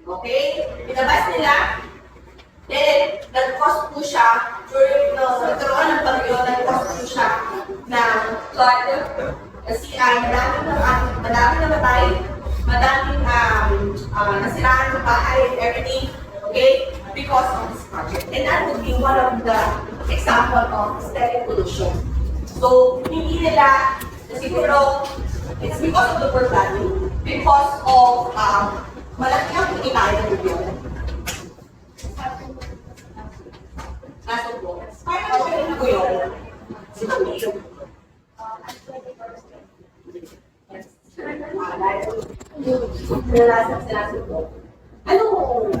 Okay? Pinabas nila, then nag-cause po siya during nagkaroon ng bagyo, nag-cause po siya ng flood. Kasi madaming namatay, madaming nasiraan ng bahay and everything, okay? Because of this project. And that would be one of the example of aesthetic pollution. So, hindi nila, siguro, it's because of the poor planning, because of malaki ang pinitayo ng review. Nasa po. Paano ko yung ko yun? Sino niyo? Nalasan sila po. Anong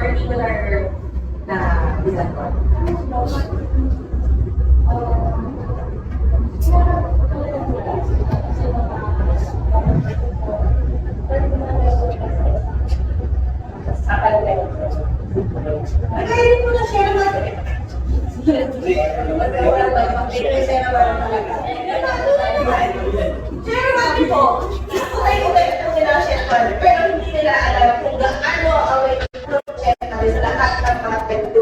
particular na design ko? Nagkainin mo na share natin. Share natin po. Utay-utay ito nila share natin. Pero hindi nila alam kung gaano ang may project natin sa lahat ng mga pwede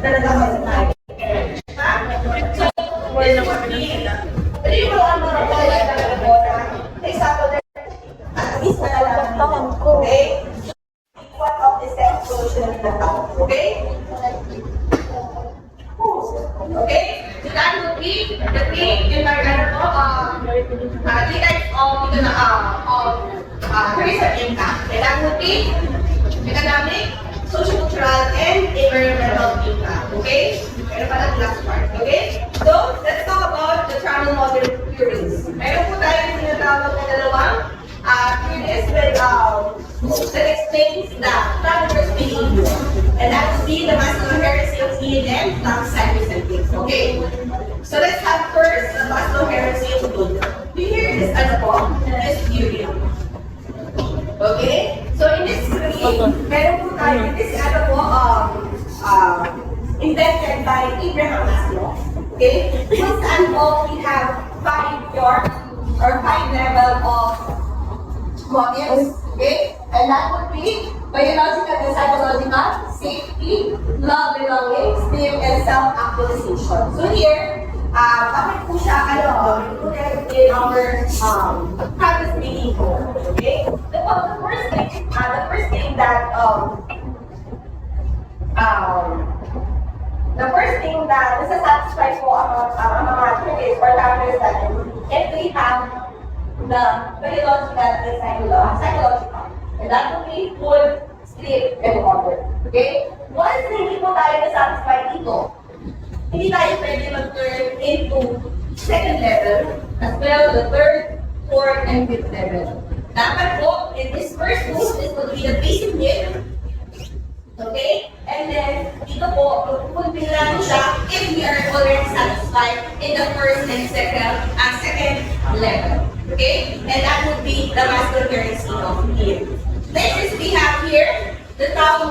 na nagkakasinahin. Ha? So, this would be, pwede mo ang mga project na nagkakasina. Example, at least nalalaman ko. Okay? What of the sex solution in the town? Okay? Okay? So that would be the three environmental three types of tourism impact. And that would be economic, social-cultural, and environmental impact. Okay? Meron pa lang last part. Okay? So, let's talk about the travel model theories. Meron po tayo tinatawag na dalawang theories that explains the traveler's behavior. And that would be the Maslow hierarchy and psychocentric. Okay? So let's have first the Maslow hierarchy of good. Do you hear this as a this theory? Okay? So in this theory, meron po tayo, this invented by Abraham Maslow. Okay? Kung saan po we have 5 level of motives. Okay? And that would be biological and psychological, safety, love, belonging, esteem, and self-actualization. So here, bakit po siya, included in our practice meeting po. Okay? The first thing that nasasatisfy po ang mga trainers or travelers natin if we have the biological and psychological. And that would be food, sleep, and water. Okay? Once hindi po tayo nasatisfy dito, hindi tayo pwede mag-turn into second level, as well the third, fourth, and fifth level. Dapat po, in this first group, this would be the basic need. Okay? And then, dito po, fulfill lang siya if we are already satisfied in the first and second level. Okay? And that would be the Maslow hierarchy of need. Next is we have here the top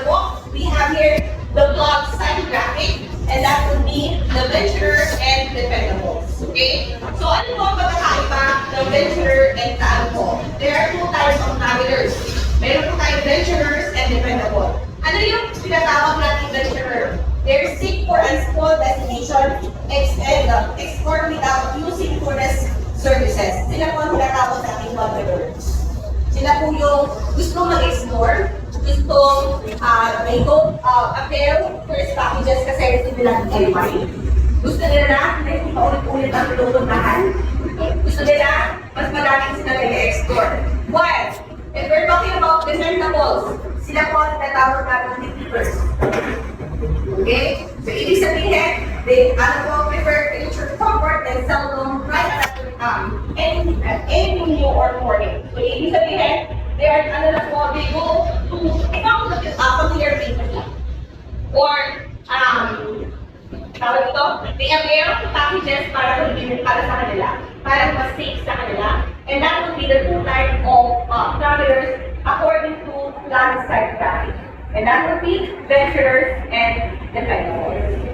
walk. We have here the block psychographic, and that would be the venturer and dependables. Okay? So ano po ang pagkakaiba ng venturer and dependable? There are two types of travelers. Meron po tayo venturers and dependable. Ano yung pinatawag natin venturer? They're seek for unspoiled destination and explore without using tourist services. Sila po ang pinatawag natin wanderers. Sila po yung gusto mag-explore, gustong may go appeal tourist packages kasi gusto nila ng gusto nila na hindi paulit-ulit ang pinupuntahan. Gusto nila mas maraming sila nag-explore. While, if we're talking about dependables, sila po ang tinatawag natin detours. Okay? So, ibig sabihin, they prefer nature comfort and seldom ride anything new or morning. So, ibig sabihin, they are, they go to familiar places. Or, tawag ito, they avail packages para sa kanila, para mas safe sa kanila. And that would be the two types of travelers according to land side traffic. And that would be venturers and dependables.